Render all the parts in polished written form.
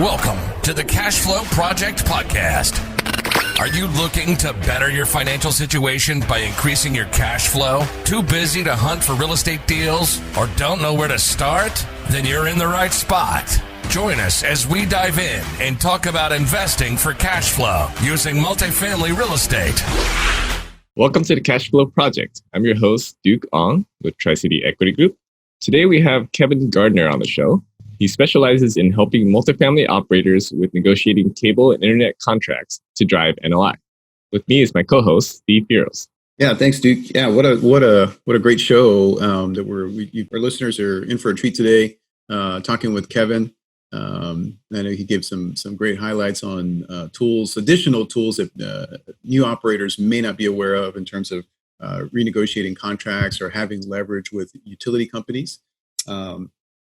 Welcome to the Cash Flow Project Podcast. Are you looking to better your financial situation by increasing your cash flow? Too busy to hunt for real estate deals or don't know where to start? Then you're in the right spot. Join us as we dive in and talk about investing for cash flow using multifamily real estate. Welcome to the Cash Flow Project. I'm your host, Duke Ong with Tri-City Equity Group. Today we have Kevin Gardner on the show. He specializes in helping multifamily operators with negotiating cable and internet contracts to drive NOI. With me is my co-host, Steve Fierros. Yeah, thanks, Duke. Yeah, what a great show that our listeners are in for a treat today. Talking with Kevin. I know he gave some great highlights on additional tools that new operators may not be aware of in terms of renegotiating contracts or having leverage with utility companies.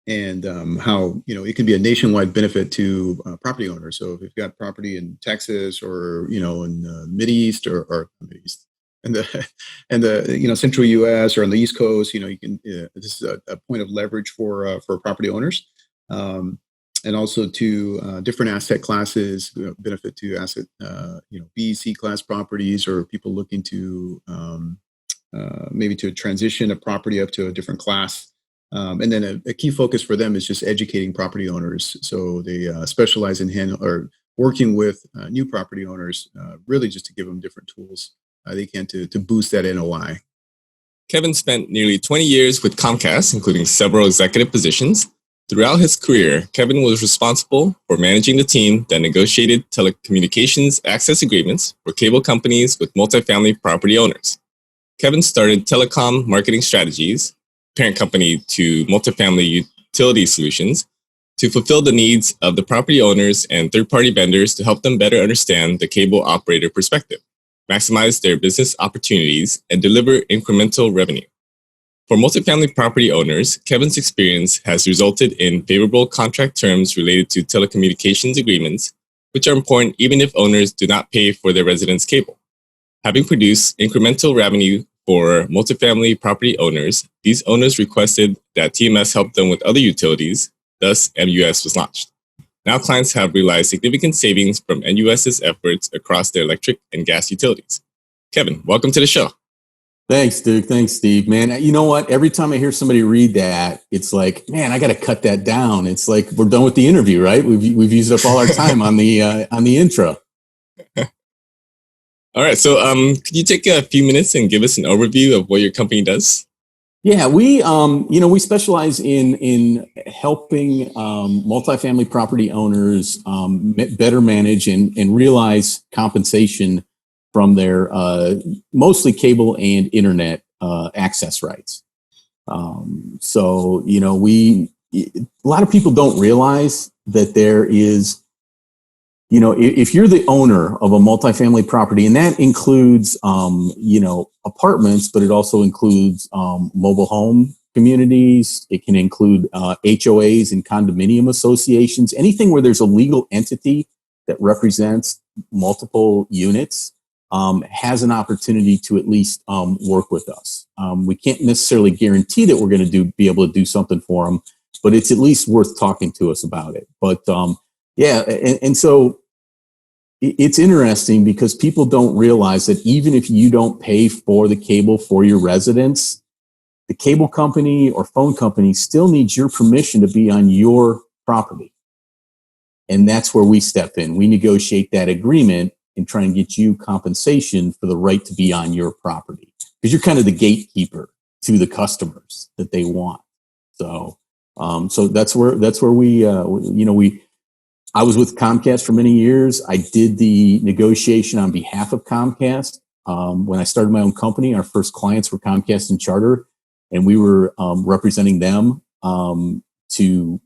And how it can be a nationwide benefit to property owners. So if you've got property in Texas or in the Mideast or Mideast and the central U.S. or on the East Coast, you can this is a point of leverage for property owners, and also to different asset classes, benefit to asset B, C class properties or people looking to maybe to transition a property up to a different class. And then a key focus for them is just educating property owners. So they specialize in working with new property owners, really just to give them different tools they can to boost that NOI. Kevin spent nearly 20 years with Comcast, including several executive positions. Throughout his career, Kevin was responsible for managing the team that negotiated telecommunications access agreements for cable companies with multifamily property owners. Kevin started Telecom Marketing Strategies, parent company to Multifamily Utility Solutions, to fulfill the needs of the property owners and third-party vendors to help them better understand the cable operator perspective, maximize their business opportunities, and deliver incremental revenue. For multifamily property owners, Kevin's experience has resulted in favorable contract terms related to telecommunications agreements, which are important even if owners do not pay for their residents' cable. Having produced incremental revenue for multifamily property owners, these owners requested that TMS help them with other utilities, thus MUS was launched. Now clients have realized significant savings from MUS's efforts across their electric and gas utilities. Kevin, welcome to the show. Thanks, Duke. Thanks, Steve. Man, you know what? Every time I hear somebody read that, it's like, man, I got to cut that down. It's like we're done with the interview, right? We've used up all our time on the intro. All right. So could you take a few minutes and give us an overview of what your company does? Yeah, we specialize in helping multifamily property owners better manage and realize compensation from their mostly cable and internet access rights. So, a lot of people don't realize that there is, if you're the owner of a multifamily property, and that includes, apartments, but it also includes mobile home communities. It can include HOAs and condominium associations, anything where there's a legal entity that represents multiple units has an opportunity to at least work with us. We can't necessarily guarantee that we're going to be able to do something for them, but it's at least worth talking to us about it. But and so it's interesting because people don't realize that even if you don't pay for the cable for your residents, the cable company or phone company still needs your permission to be on your property. And that's where we step in. We negotiate that agreement and try and get you compensation for the right to be on your property, because you're kind of the gatekeeper to the customers that they want. So that's where we I was with Comcast for many years. I did the negotiation on behalf of Comcast. When I started my own company, our first clients were Comcast and Charter, and we were representing them to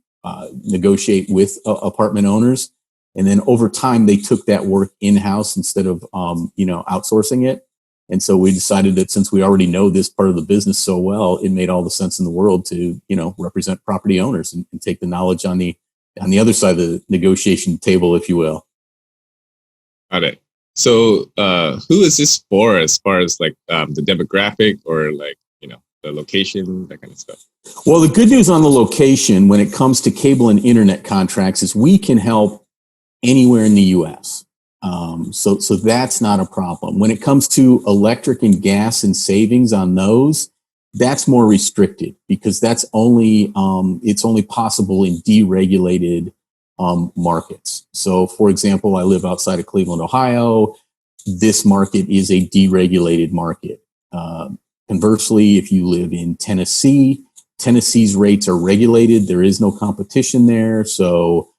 negotiate with apartment owners. And then over time, they took that work in-house instead of outsourcing it. And so we decided that since we already know this part of the business so well, it made all the sense in the world to represent property owners and take the knowledge on the other side of the negotiation table, if you will. Got it. So who is this for as far as the demographic or the location, that kind of stuff? Well, the good news on the location when it comes to cable and internet contracts is we can help anywhere in the U.S. So that's not a problem. When it comes to electric and gas and savings on those, that's more restricted because that's only it's only possible in deregulated markets. So, for example, I live outside of Cleveland, Ohio. This market is a deregulated market. Conversely, if you live in Tennessee, Tennessee's rates are regulated. There is no competition there. So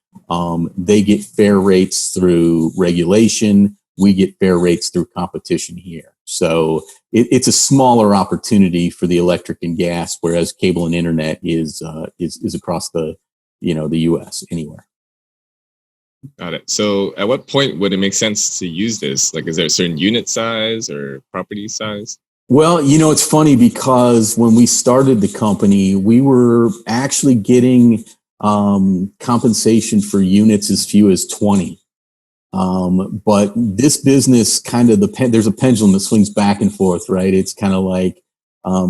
they get fair rates through regulation. We get fair rates through competition here. So it's a smaller opportunity for the electric and gas, whereas cable and internet is across the U.S. anywhere. Got it. So at what point would it make sense to use this? Like, is there a certain unit size or property size? Well, it's funny because when we started the company, we were actually getting compensation for units as few as 20. But this business kind of there's a pendulum that swings back and forth, right? It's kind of like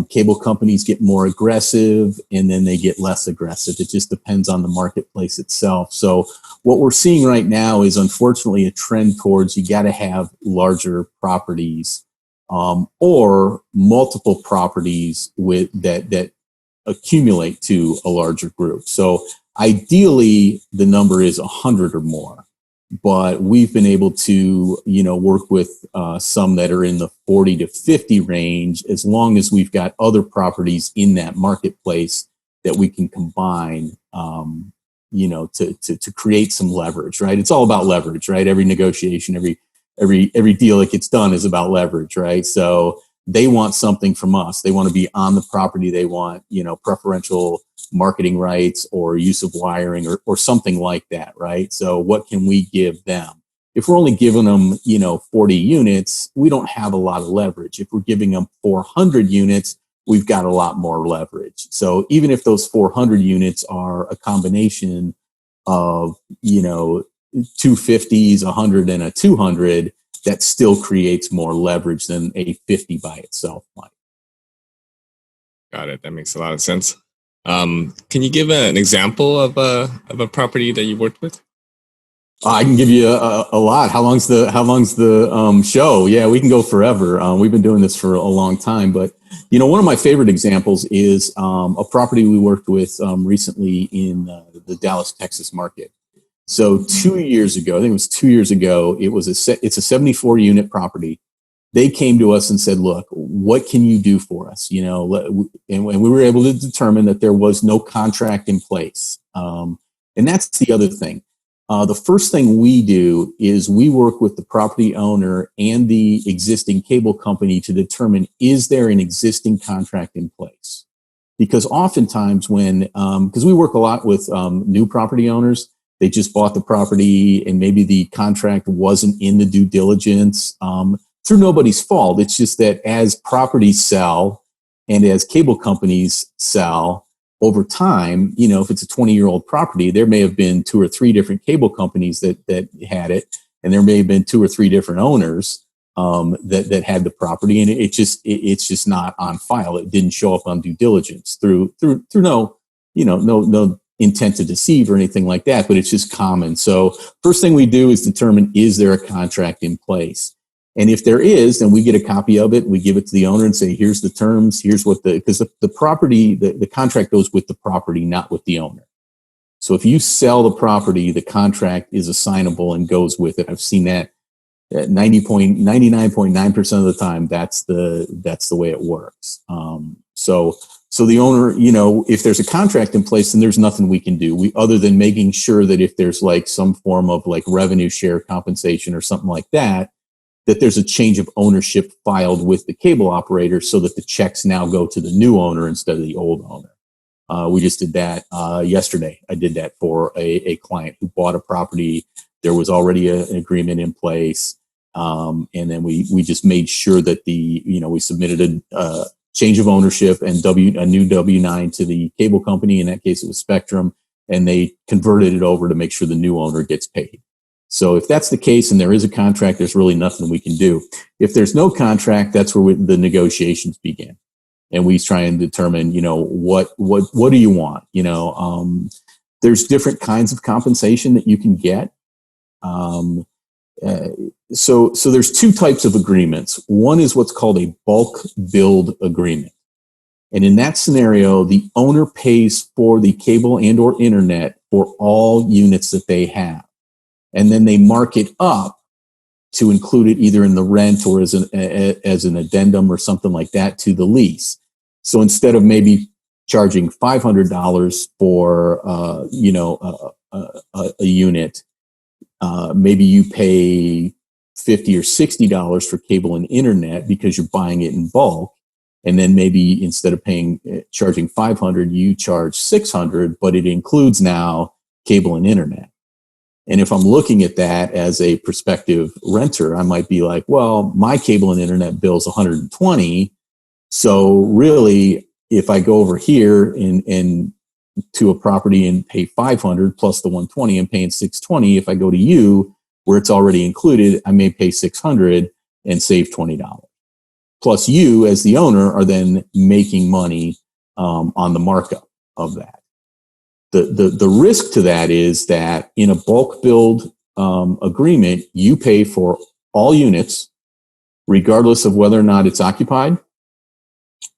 cable companies get more aggressive and then they get less aggressive. It just depends on the marketplace itself. So what we're seeing right now is unfortunately a trend towards you got to have larger properties or multiple properties with that accumulate to a larger group. So ideally, the number is 100 or more. But we've been able to, work with some that are in the 40 to 50 range, as long as we've got other properties in that marketplace that we can combine, to create some leverage, right? It's all about leverage, right? Every negotiation, every deal that gets done is about leverage, right? So they want something from us. They want to be on the property. They want, preferential marketing rights or use of wiring or something like that, right? So what can we give them? If we're only giving them, 40 units, we don't have a lot of leverage. If we're giving them 400 units, we've got a lot more leverage. So even if those 400 units are a combination of, 250s, 100 and a 200, that still creates more leverage than a 50 by itself might. Got it. That makes a lot of sense. Can you give an example of a property that you worked with? I can give you a lot. How long's the show? Yeah, we can go forever. We've been doing this for a long time, but one of my favorite examples is a property we worked with recently in the Dallas, Texas market. So 2 years ago, I think it was 2 years ago, it's a 74 unit property. They came to us and said, look, what can you do for us? And we were able to determine that there was no contract in place. And that's the other thing. The first thing we do is we work with the property owner and the existing cable company to determine, is there an existing contract in place? Because oftentimes because we work a lot with new property owners, they just bought the property and maybe the contract wasn't in the due diligence. Through nobody's fault. It's just that as properties sell and as cable companies sell over time, if it's a 20-year-old property, there may have been 2 or 3 different cable companies that had it, and there may have been 2 or 3 different owners that had the property, and it's just not on file. It didn't show up on due diligence through no intent to deceive or anything like that, but it's just common. So first thing we do is determine, is there a contract in place? And if there is, then we get a copy of it. We give it to the owner and say, here's the terms. Here's what because the property, the contract goes with the property, not with the owner. So if you sell the property, the contract is assignable and goes with it. I've seen that 99.9% of the time. That's the way it works. So the owner, if there's a contract in place, then there's nothing we can do. Other than making sure that if there's like some form of like revenue share compensation or something like that there's a change of ownership filed with the cable operator so that the checks now go to the new owner instead of the old owner. We just did that yesterday. I did that for a client who bought a property. There was already an agreement in place. And then we just made sure that we submitted a change of ownership and a new W-9 to the cable company. In that case, it was Spectrum, and they converted it over to make sure the new owner gets paid. So if that's the case and there is a contract, there's really nothing we can do. If there's no contract, that's where the negotiations begin. and we try and determine, what do you want? There's different kinds of compensation that you can get. So there's two types of agreements. One is what's called a bulk build agreement. And in that scenario, the owner pays for the cable and or internet for all units that they have. And then they mark it up to include it either in the rent or as an addendum or something like that to the lease. So instead of maybe charging $500 for, a unit, maybe you pay $50 or $60 for cable and internet because you're buying it in bulk. And then maybe instead of charging $500, you charge $600, but it includes now cable and internet. And if I'm looking at that as a prospective renter, I might be like, well, my cable and internet bill is $120. So really, if I go over here and to a property and pay $500 plus the $120, I'm paying $620. If I go to you, where it's already included, I may pay $600 and save $20. Plus, you as the owner are then making money on the markup of that. The risk to that is that in a bulk build agreement, you pay for all units, regardless of whether or not it's occupied,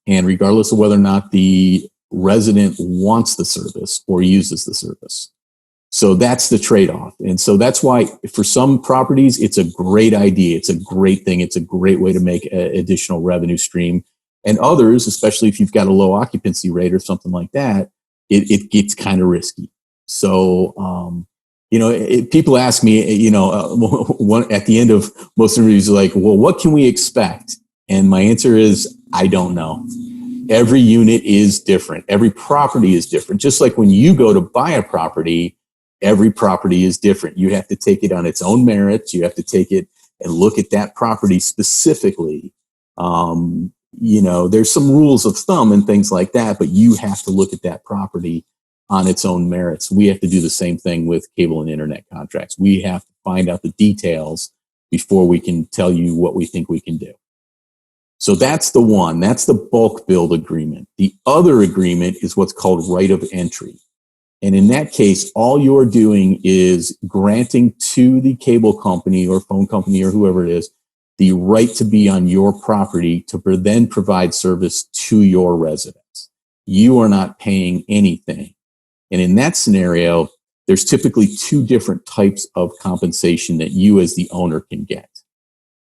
and regardless of whether or not the resident wants the service or uses the service. So that's the trade-off. And so that's why for some properties, it's a great idea. It's a great thing. It's a great way to make an additional revenue stream. And others, especially if you've got a low occupancy rate or something like that, it gets kind of risky. So, people ask me, at the end of most interviews, like, well, what can we expect? And my answer is, I don't know. Every unit is different. Every property is different. Just like when you go to buy a property, every property is different. You have to take it on its own merits. You have to take it and look at that property specifically. There's some rules of thumb and things like that, but you have to look at that property on its own merits. We have to do the same thing with cable and internet contracts. We have to find out the details before we can tell you what we think we can do. So that's the one. That's the bulk build agreement. The other agreement is what's called right of entry. And in that case, all you're doing is granting to the cable company or phone company or whoever it is the right to be on your property to then provide service to your residents. You are not paying anything. And in that scenario, there's typically two different types of compensation that you as the owner can get.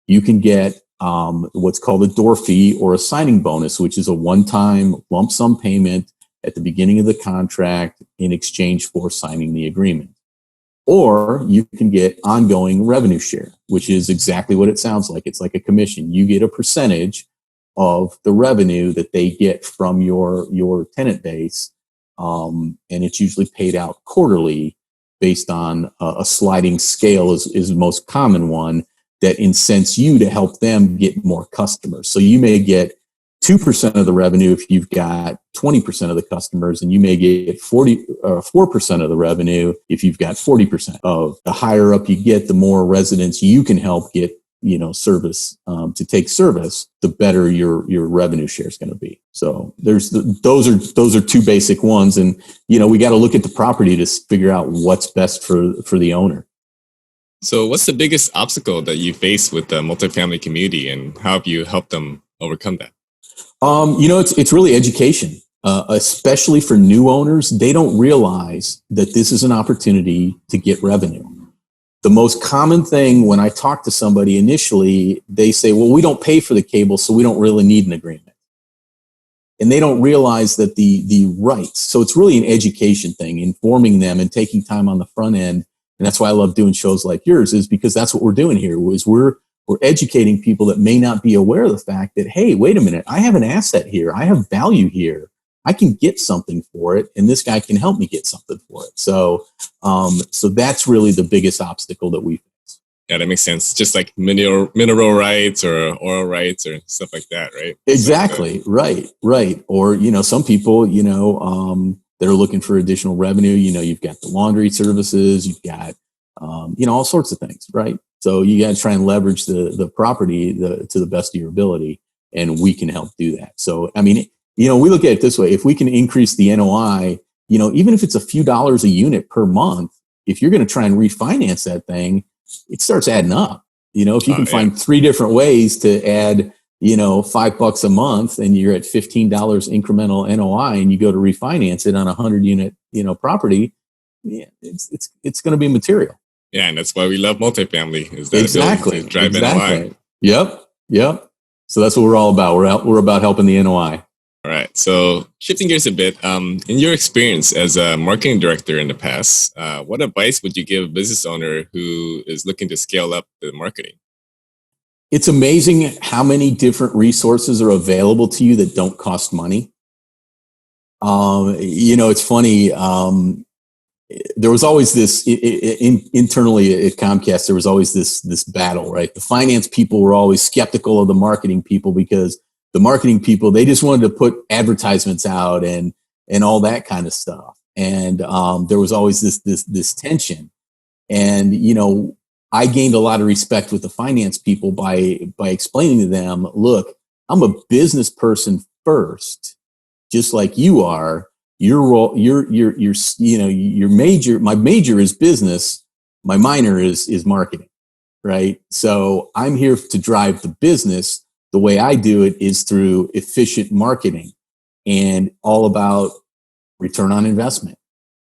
You can get what's called a door fee or a signing bonus, which is a one-time lump sum payment at the beginning of the contract in exchange for signing the agreement. Or you can get ongoing revenue share, which is exactly what it sounds like. It's like a commission. You get a percentage of the revenue that they get from your tenant base. And it's usually paid out quarterly based on a sliding scale is the most common one that incents you to help them get more customers. So you may get 2% of the revenue if you've got 20% of the customers, and you may get 4% of the revenue if you've got 40% of. The higher up you get, the more residents you can help get, service to take service, the better your revenue share is going to be. So those are two basic ones, and we got to look at the property to figure out what's best for the owner. So what's the biggest obstacle that you face with the multifamily community, and how have you helped them overcome that? It's really education, especially for new owners. They don't realize that this is an opportunity to get revenue. The most common thing when I talk to somebody initially, they say, well, we don't pay for the cable, so we don't really need an agreement. And they don't realize that the rights. So it's really an education thing, informing them and taking time on the front end. And that's why I love doing shows like yours, is because that's what we're doing here. We're educating people that may not be aware of the fact that, hey, wait a minute, I have an asset here. I have value here. I can get something for it, and this guy can help me get something for it. So that's really the biggest obstacle that we face. Yeah, that makes sense. Just like mineral rights or oil rights or stuff like that, right? Exactly. Right. Or, some people, that are looking for additional revenue. You've got the laundry services, you've got, all sorts of things, right? So you got to try and leverage the property to the best of your ability, and we can help do that. So, we look at it this way. If we can increase the NOI, even if it's a few dollars a unit per month, if you're going to try and refinance that thing, it starts adding up. If you can find 3 different ways to add, $5 a month and you're at $15 incremental NOI and you go to refinance it on a 100 unit, property, it's going to be material. Yeah. And that's why we love multifamily, is that Exactly. ability to drive NOI. Yep. So that's what we're all about. We're about helping the NOI. All right. So shifting gears a bit, in your experience as a marketing director in the past, what advice would you give a business owner who is looking to scale up the marketing? It's amazing how many different resources are available to you that don't cost money. It's funny. There was always this internally at Comcast. There was always this battle, right? The finance people were always skeptical of the marketing people because the marketing people, they just wanted to put advertisements out and all that kind of stuff. And there was always this tension. And I gained a lot of respect with the finance people by explaining to them, look, I'm a business person first, just like you are. Your role, your major. My major is business. My minor is marketing, right? So I'm here to drive the business. The way I do it is through efficient marketing and all about return on investment.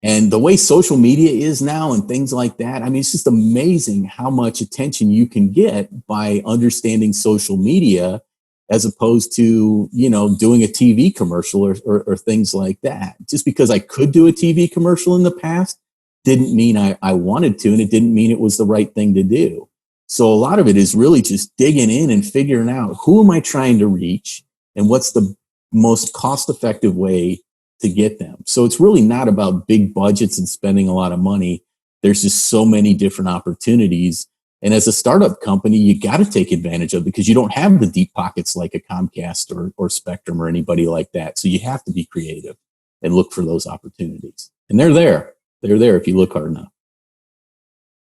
And the way social media is now and things like that, I mean, it's just amazing how much attention you can get by understanding social media as opposed to, doing a TV commercial or things like that. Just because I could do a TV commercial in the past didn't mean I wanted to, and it didn't mean it was the right thing to do. So a lot of it is really just digging in and figuring out who am I trying to reach and what's the most cost-effective way to get them. So it's really not about big budgets and spending a lot of money. There's just so many different opportunities. And as a startup company, you got to take advantage of it because you don't have the deep pockets like a Comcast or Spectrum or anybody like that. So you have to be creative and look for those opportunities. And they're there. They're there if you look hard enough.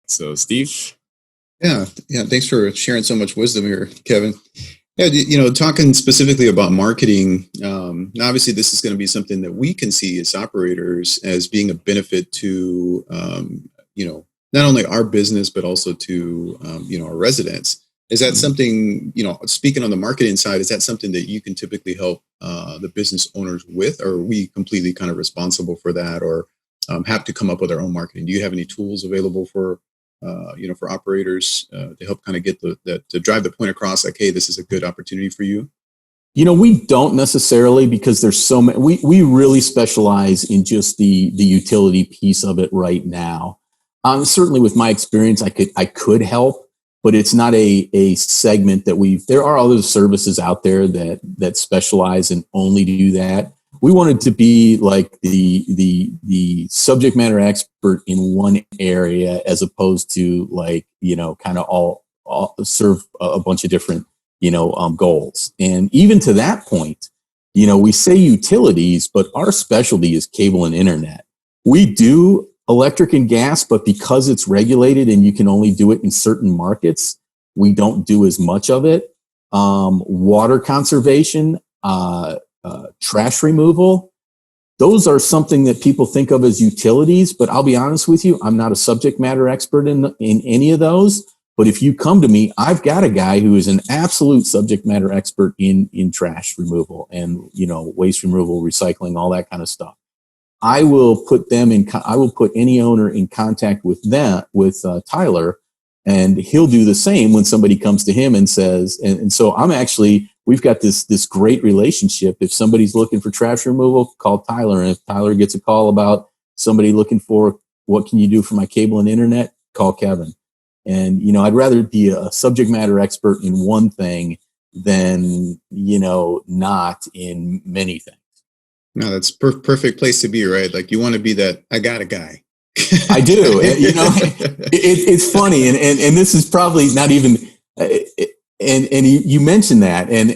So Steve? Yeah. Thanks for sharing so much wisdom here, Kevin. Yeah, talking specifically about marketing, obviously this is going to be something that we can see as operators as being a benefit to, not only our business, but also to, our residents. Is that something, speaking on the marketing side, is that something that you can typically help the business owners with, or are we completely kind of responsible for that, or have to come up with our own marketing? Do you have any tools available for operators to help kind of get to drive the point across, like, hey, this is a good opportunity for you? We don't necessarily, because there's so many. We really specialize in just the utility piece of it right now. Certainly, with my experience, I could help, but it's not a segment that there are other services out there that specialize and only do that. We wanted to be like the subject matter expert in one area, as opposed to kind of all serve a bunch of different, goals. And even to that point, we say utilities, but our specialty is cable and internet. We do electric and gas, but because it's regulated and you can only do it in certain markets, we don't do as much of it. Water conservation, trash removal, those are something that people think of as utilities, but I'll be honest with you, I'm not a subject matter expert in any of those. But if you come to me, I've got a guy who is an absolute subject matter expert in trash removal and, waste removal, recycling, all that kind of stuff. I will put any owner in contact with Tyler, and he'll do the same when somebody comes to him and says, and so we've got this great relationship. If somebody's looking for trash removal, call Tyler. And if Tyler gets a call about somebody looking for what can you do for my cable and internet, call Kevin. And, I'd rather be a subject matter expert in one thing than, not in many things. No, that's perfect place to be, right? Like, you want to be that, I got a guy. I do. It's funny. And this is probably not even, and you mentioned that, and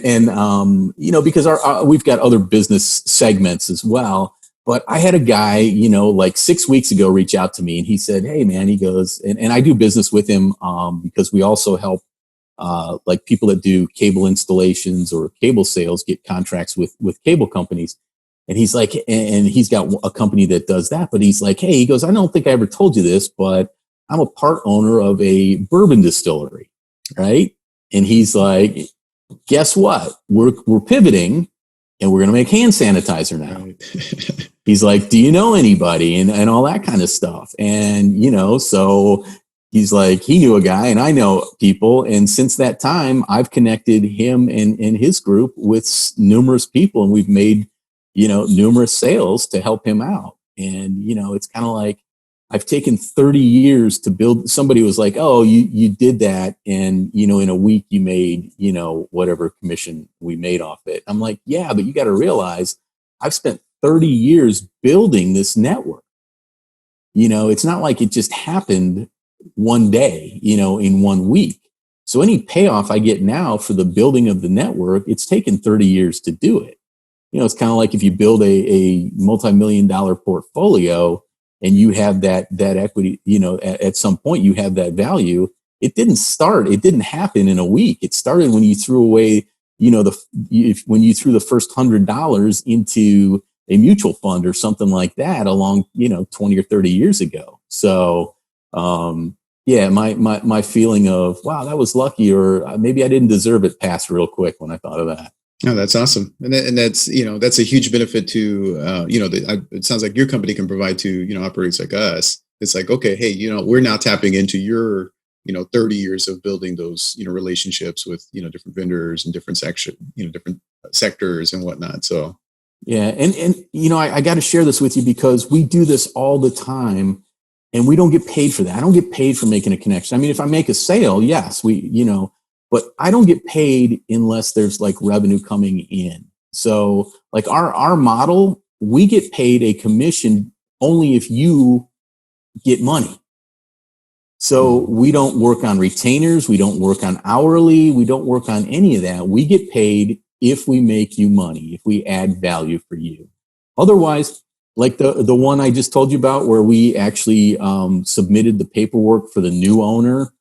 because we've got other business segments as well. But I had a guy, like 6 weeks ago, reach out to me, and he said, "Hey, man," he goes, and I do business with him because we also help like people that do cable installations or cable sales get contracts with cable companies. And he's like, and he's got a company that does that, but he's like, hey, he goes, I don't think I ever told you this, but I'm a part owner of a bourbon distillery, right? And he's like, guess what? We're pivoting and we're going to make hand sanitizer now. Right. He's like, do you know anybody? And all that kind of stuff. And, so he's like, he knew a guy and I know people. And since that time, I've connected him and his group with numerous people, and we've made, numerous sales to help him out. And, it's kind of like, I've taken 30 years to build. Somebody was like, oh, you did that. And, in a week you made, whatever commission we made off it. I'm like, yeah, but you got to realize I've spent 30 years building this network. It's not like it just happened one day, in 1 week. So any payoff I get now for the building of the network, it's taken 30 years to do it. It's kind of like if you build a multi-million-dollar portfolio and you have that equity, at some point you have that value. It didn't happen in a week. It started when you threw away, when you threw the first $100 into a mutual fund or something like that along, 20 or 30 years ago. So, my feeling of, wow, that was lucky, or maybe I didn't deserve it, passed real quick when I thought of that. Oh, that's awesome. And that's, that's a huge benefit to, it sounds like your company can provide to, operators like us. It's like, okay, hey, we're now tapping into your, 30 years of building those, relationships with, different vendors and different different sectors and whatnot. So. Yeah. And I got to share this with you because we do this all the time and we don't get paid for that. I don't get paid for making a connection. I mean, if I make a sale, yes, but I don't get paid unless there's like revenue coming in. So like our model, we get paid a commission only if you get money. So we don't work on retainers. We don't work on hourly. We don't work on any of that. We get paid if we make you money, if we add value for you. Otherwise, like the one I just told you about where we actually submitted the paperwork for the new owner,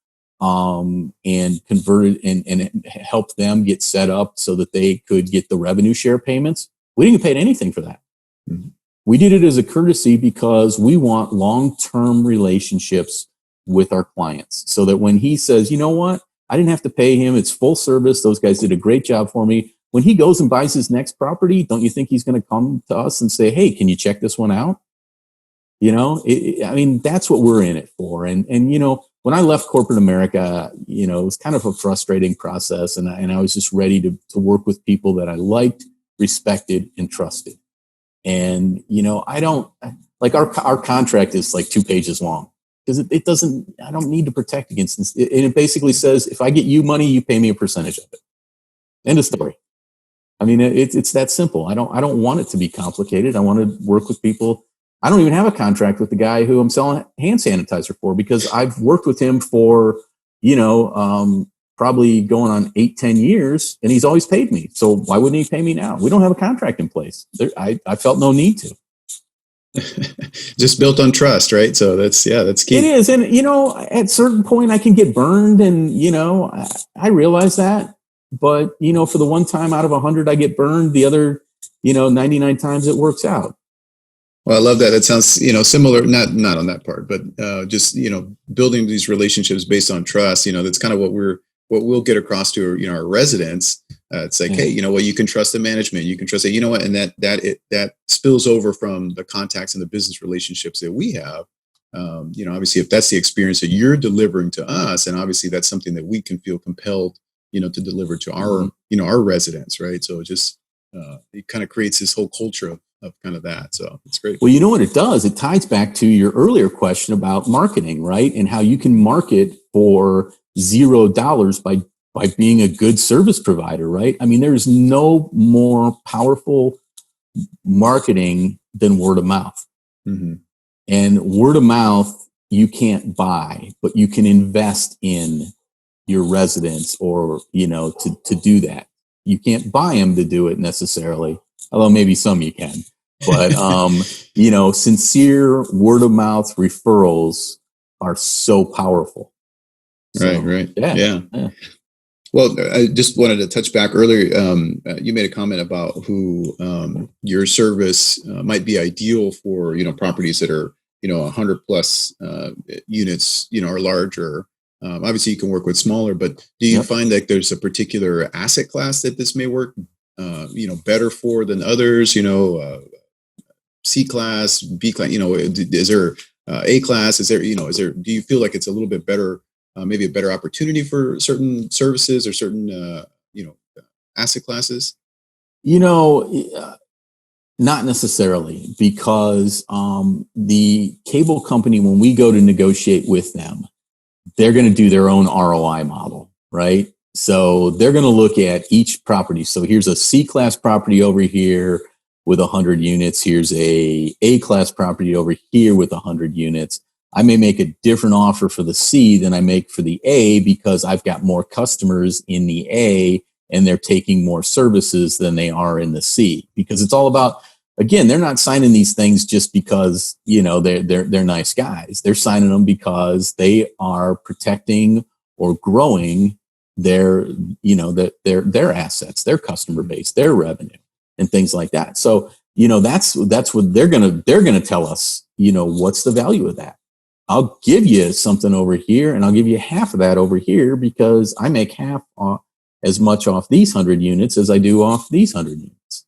and converted and helped them get set up so that they could get the revenue share payments. We didn't get paid anything for that. Mm-hmm. We did it as a courtesy because we want long-term relationships with our clients so that when he says, you know what, I didn't have to pay him. It's full service. Those guys did a great job for me. When he goes and buys his next property, don't you think he's going to come to us and say, hey, can you check this one out? That's what we're in it for. And when I left corporate America, it was kind of a frustrating process. And I was just ready to work with people that I liked, respected, and trusted. And, I don't like our contract is like 2 pages long because I don't need to protect against this. And it basically says, if I get you money, you pay me a percentage of it. End of story. I mean, it's that simple. I don't want it to be complicated. I want to work with people. I don't even have a contract with the guy who I'm selling hand sanitizer for because I've worked with him for, probably going on 8-10 years and he's always paid me. So why wouldn't he pay me now? We don't have a contract in place. I felt no need to. Just built on trust, right? So that's key. It is. And, at a certain point I can get burned and, I realize that. But, for the one time out of 100 I get burned, the other, 99 times it works out. Well, I love that. That sounds, similar, not on that part, but just, building these relationships based on trust, that's kind of what we'll get across to, our residents. It's like, hey, you can trust the management, you can trust it, and that spills over from the contacts and the business relationships that we have. Obviously if that's the experience that you're delivering to us, and obviously that's something that we can feel compelled, to deliver to our, our residents. Right. So it kind of creates this whole culture of kind of that. So it's great. Well, you know what it does? It ties back to your earlier question about marketing, right? And how you can market for $0 by being a good service provider, right? I mean, there's no more powerful marketing than word of mouth. Mm-hmm. And word of mouth, you can't buy, but you can invest in your residents or, to do that. You can't buy them to do it necessarily, although maybe some you can. But, sincere word of mouth referrals are so powerful. So, right. Yeah. Well, I just wanted to touch back earlier. You made a comment about who your service might be ideal for, properties that are, 100 plus units, or larger. Obviously, you can work with smaller, but do you find that there's a particular asset class that this may work, better for than others? C class, B class. Is there A class? Is there, do you feel like it's a little bit better? Maybe a better opportunity for certain services or certain, asset classes? Not necessarily, because the cable company, when we go to negotiate with them, they're going to do their own ROI model, right? So they're going to look at each property. So here's a C-class property over here with 100 units. Here's a A-class property over here with 100 units. I may make a different offer for the C than I make for the A because I've got more customers in the A and they're taking more services than they are in the C. Because it's all about, again, they're not signing these things just because, they're nice guys. They're signing them because they are protecting or growing their assets, their customer base, their revenue, and things like that. So, that's what they're gonna tell us, what's the value of that? I'll give you something over here and I'll give you half of that over here because I make half as much off these 100 units as I do off these 100 units.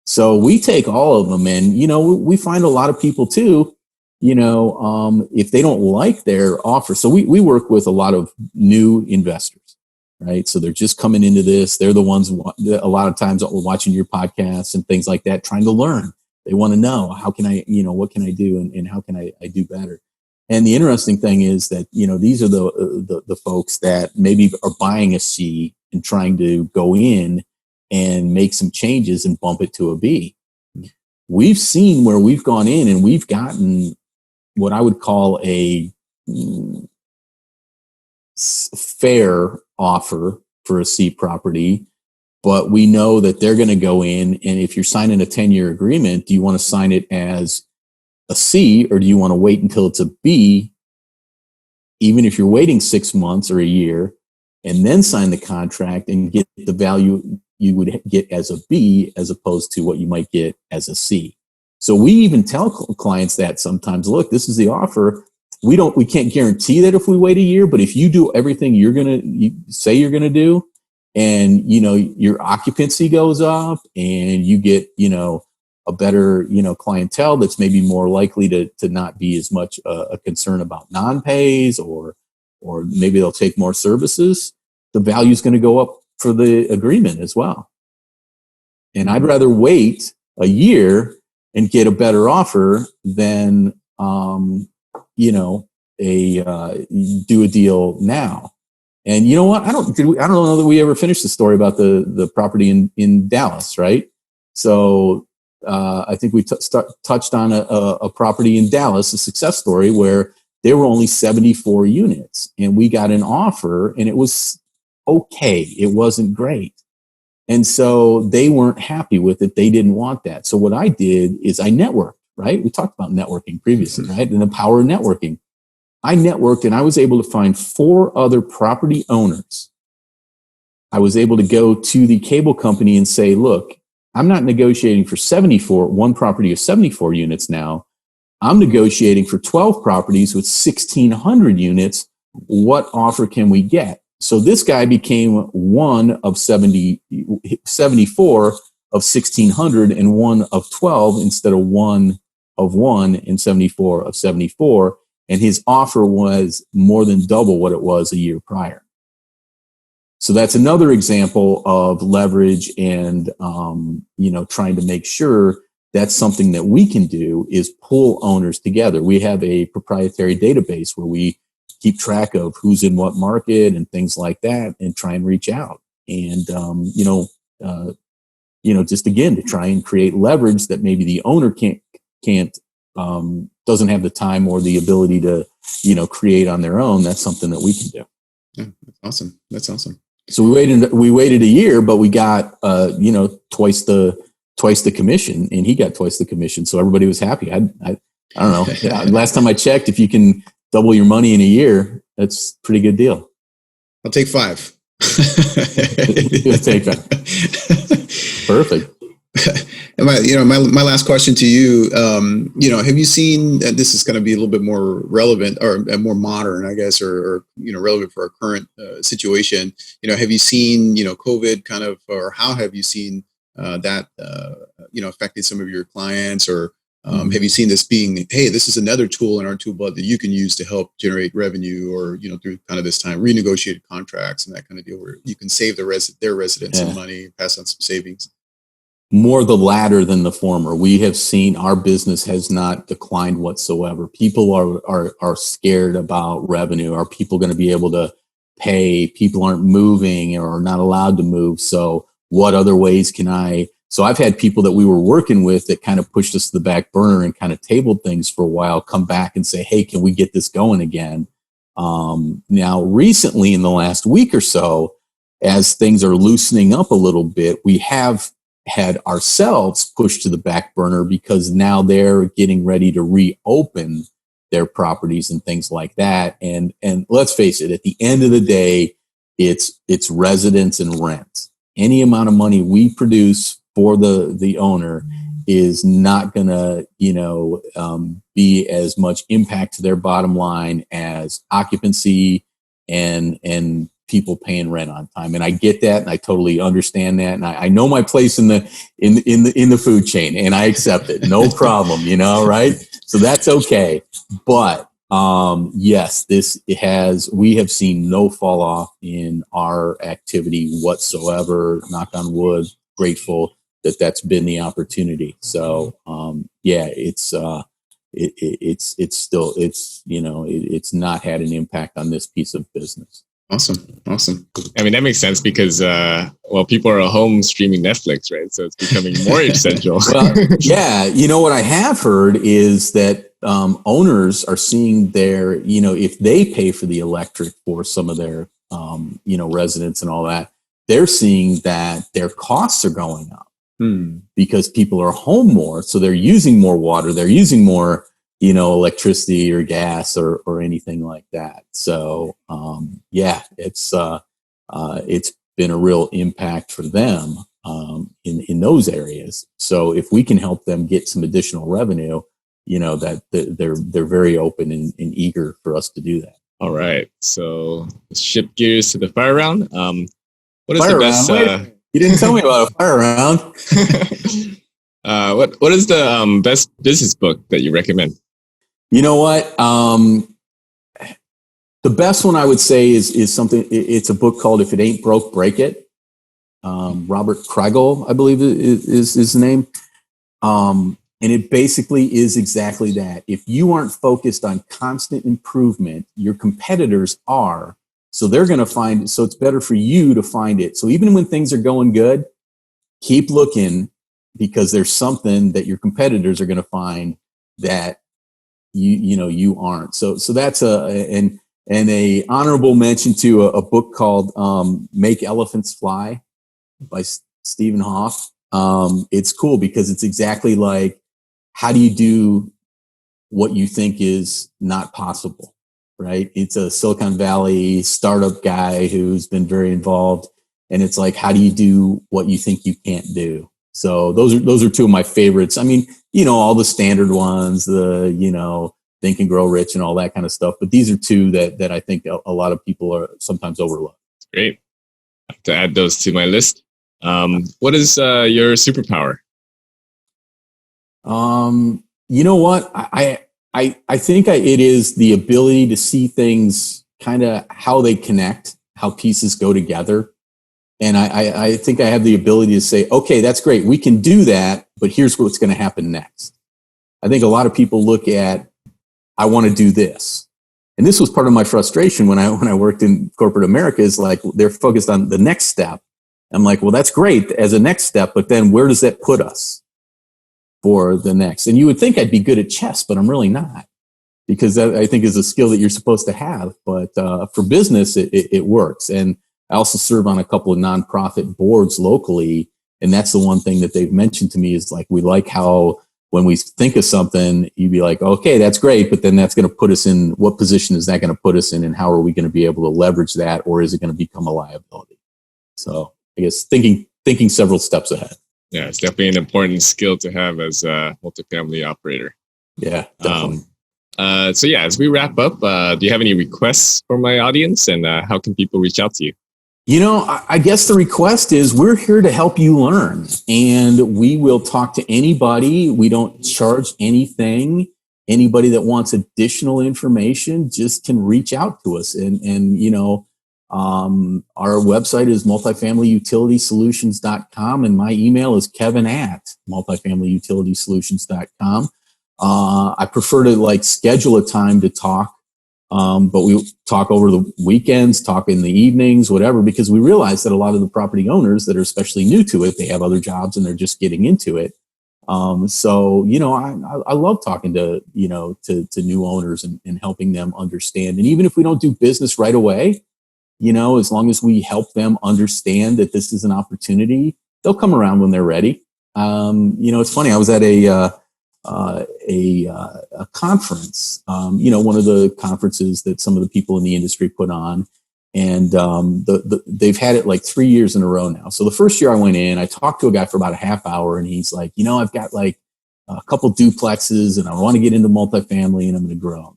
So we take all of them, and, we find a lot of people too, if they don't like their offer. So we work with a lot of new investors, right? So they're just coming into this. They're the ones a lot of times watching your podcasts and things like that, trying to learn. They want to know, how can I, what can I do and how can I do better? And the interesting thing is that, these are the folks that maybe are buying a C and trying to go in and make some changes and bump it to a B. We've seen where we've gone in and we've gotten what I would call a fair offer for a C property, but we know that they're going to go in, and if you're signing a 10-year agreement, do you want to sign it as a C, or do you want to wait until it's a B, even if you're waiting 6 months or a year, and then sign the contract and get the value you would get as a B as opposed to what you might get as a C? So we even tell clients that sometimes, look, this is the offer. We can't guarantee that if we wait a year, but if you do everything you say you're going to do, and, your occupancy goes up and you get, a better, clientele that's maybe more likely to not be as much a concern about non-pays, or maybe they'll take more services, the value is going to go up for the agreement as well. And I'd rather wait a year and get a better offer than, do a deal now. And you know what? I don't know that we ever finished the story about the property in Dallas, right? So, I think we touched on a property in Dallas, a success story where there were only 74 units, and we got an offer, and it was okay. It wasn't great. And so they weren't happy with it. They didn't want that. So what I did is I networked, right? We talked about networking previously, right? And the power of networking. I networked, and I was able to find 4 other property owners. I was able to go to the cable company and say, look, I'm not negotiating for one property of 74 units now. I'm negotiating for 12 properties with 1,600 units. What offer can we get? So this guy became one of 74 of 1,600 and one of 12 instead of one of 1 and 74 of 74. And his offer was more than double what it was a year prior. So that's another example of leverage and, trying to make sure that's something that we can do is pull owners together. We have a proprietary database where we keep track of who's in what market and things like that, and try and reach out. And, just again, to try and create leverage that maybe the owner doesn't have the time or the ability to, create on their own. That's something that we can do. Yeah, that's awesome. So we waited a year, but we got, twice the commission, and he got twice the commission. So everybody was happy. I don't know. Last time I checked, if you can double your money in a year, that's a pretty good deal. I'll take 5. You'll take that. Perfect. And my last question to you, have you seen, this is going to be a little bit more relevant or more modern, I guess, or relevant for our current situation. Have you seen, COVID kind of, or how have you seen that, affected some of your clients, or have you seen this being, hey, this is another tool in our toolbox that you can use to help generate revenue, or, through kind of this time, renegotiated contracts and that kind of deal where you can save their residents some money, pass on some savings? More the latter than the former. We have seen our business has not declined whatsoever. People are scared about revenue. Are people going to be able to pay? People aren't moving or are not allowed to move. So what other ways can I? So I've had people that we were working with that kind of pushed us to the back burner and kind of tabled things for a while, come back and say, hey, can we get this going again? Now, recently in the last week or so, as things are loosening up a little bit, we have had ourselves pushed to the back burner because now they're getting ready to reopen their properties and things like that. And let's face it, at the end of the day, it's residents and rent. Any amount of money we produce for the owner is not gonna, be as much impact to their bottom line as occupancy and people paying rent on time. And I get that, and I totally understand that. And I know my place in the food chain, and I accept it. No problem, right? So that's okay. But yes, we have seen no fall off in our activity whatsoever. Knock on wood, grateful that's been the opportunity. So it's still, it's not had an impact on this piece of business. Awesome. I mean, that makes sense because, people are at home streaming Netflix, right? So it's becoming more essential. Well, yeah. What I have heard is that owners are seeing their, if they pay for the electric for some of their, residents and all that, they're seeing that their costs are going up because people are home more. So they're using more water. They're using more, electricity or gas or anything like that. So, it's been a real impact for them, in those areas. So if we can help them get some additional revenue, that they're very open and eager for us to do that. All right. So let's shift gears to the fire round. What is fire the best? you didn't tell me about a fire round. What is the best business book that you recommend? You know what? The best one I would say is something. It's a book called "If It Ain't Broke, Break It." Robert Kriegel, I believe is his name. And it basically is exactly that. If you aren't focused on constant improvement, your competitors are. So they're going to find it. So it's better for you to find it. So even when things are going good, keep looking, because there's something that your competitors are going to find that you aren't. So that's an honorable mention to a book called Make Elephants Fly by Stephen Hoff. It's cool because it's exactly like, how do you do what you think is not possible, right? It's a Silicon Valley startup guy who's been very involved, and it's like, how do you do what you think you can't do? So those are two of my favorites. I mean, all the standard ones, the, Think and Grow Rich and all that kind of stuff. But these are two that I think a lot of people are sometimes overlooked. Great. I have to add those to my list. What is your superpower? You know what? I think it is the ability to see things kind of how they connect, how pieces go together. And I think I have the ability to say, okay, that's great. We can do that, but here's what's going to happen next. I think a lot of people look at, I want to do this. And this was part of my frustration when I worked in corporate America, is like, they're focused on the next step. I'm like, well, that's great as a next step, but then where does that put us for the next? And you would think I'd be good at chess, but I'm really not, because that, I think, is a skill that you're supposed to have. But for business, it works. And I also serve on a couple of nonprofit boards locally. And that's the one thing that they've mentioned to me is like, we like how when we think of something, you'd be like, okay, that's great. But then that's going to put us in, what position is that going to put us in? And how are we going to be able to leverage that? Or is it going to become a liability? So I guess thinking several steps ahead. Yeah, it's definitely an important skill to have as a multifamily operator. Yeah, definitely. So yeah, as we wrap up, do you have any requests for my audience, and how can people reach out to you? I guess the request is we're here to help you learn, and we will talk to anybody. We don't charge anything. Anybody that wants additional information just can reach out to us. Our website is multifamilyutilitysolutions.com, and my email is kevin@multifamilyutilitysolutions.com. I prefer to schedule a time to talk. But we talk over the weekends, talk in the evenings, whatever, because we realize that a lot of the property owners that are especially new to it, they have other jobs and they're just getting into it. I love talking to new owners and helping them understand. And even if we don't do business right away, as long as we help them understand that this is an opportunity, they'll come around when they're ready. It's funny. I was at a conference, one of the conferences that some of the people in the industry put on, and they've had it like 3 years in a row now. So the first year I went in, I talked to a guy for about a half hour, and he's like, I've got like a couple duplexes, and I want to get into multifamily, and I'm going to grow.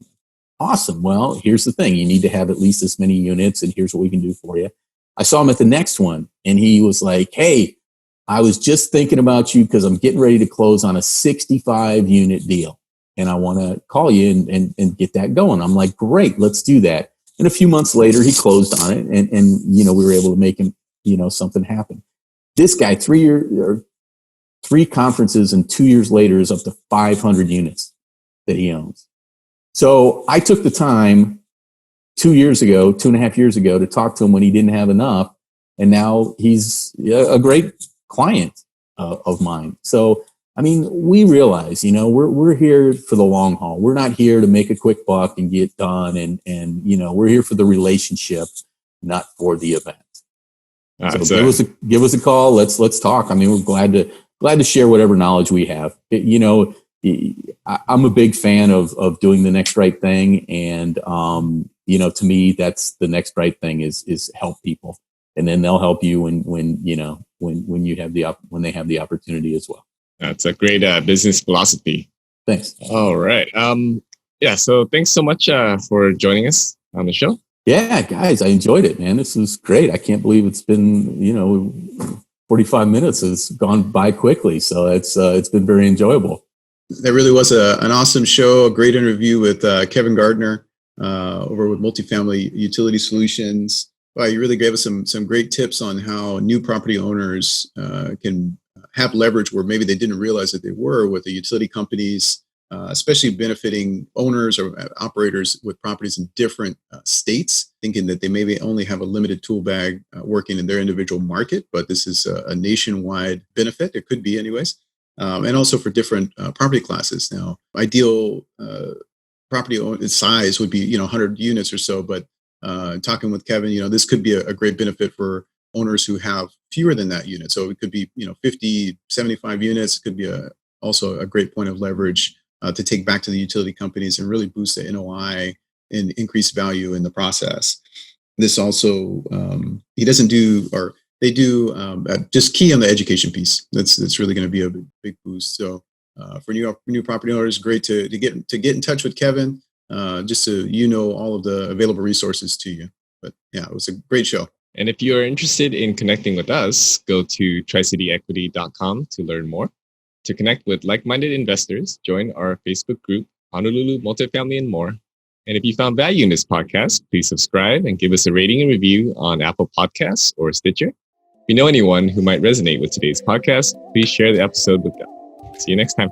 Awesome. Well, here's the thing: you need to have at least this many units, and here's what we can do for you. I saw him at the next one, and he was like, "Hey, I was just thinking about you because I'm getting ready to close on a 65 unit deal, and I want to call you and get that going." I'm like, "Great, let's do that." And a few months later, he closed on it, and we were able to make him, something happen. This guy, 3 conferences and 2 years later is up to 500 units that he owns. So I took the time 2.5 years ago, to talk to him when he didn't have enough, and now he's a great client of mine. So, we realize, we're here for the long haul. We're not here to make a quick buck and get done. And we're here for the relationship, not for the event. So give us a call. Let's talk. We're glad to share whatever knowledge we have. I'm a big fan of doing the next right thing. And, to me, that's the next right thing is help people. And then they'll help you when they have the opportunity as well. That's a great business philosophy. Thanks. All right. So thanks so much for joining us on the show. Yeah, guys, I enjoyed it, man. This was great. I can't believe it's been 45 minutes has gone by quickly. So it's been very enjoyable. That really was an awesome show. A great interview with Kevin Gardner over with Multifamily Utility Solutions. Wow, you really gave us some great tips on how new property owners can have leverage where maybe they didn't realize that they were with the utility companies, especially benefiting owners or operators with properties in different states, thinking that they maybe only have a limited tool bag working in their individual market, but this is a nationwide benefit. It could be anyways. And also for different property classes. Now, ideal property size would be 100 units or so, but talking with Kevin, this could be a great benefit for owners who have fewer than that unit. So it could be 50, 75 units. It could be also a great point of leverage to take back to the utility companies and really boost the NOI and increase value in the process. This also he doesn't do, or they do just key on the education piece. That's really going to be a big boost. So for new property owners, great to get in touch with Kevin. Just so all of the available resources to you. But yeah, it was a great show. And if you are interested in connecting with us, go to tricityequity.com to learn more. To connect with like-minded investors, join our Facebook group, Honolulu Multifamily and More. And if you found value in this podcast, please subscribe and give us a rating and review on Apple Podcasts or Stitcher. If you know anyone who might resonate with today's podcast, please share the episode with them. See you next time.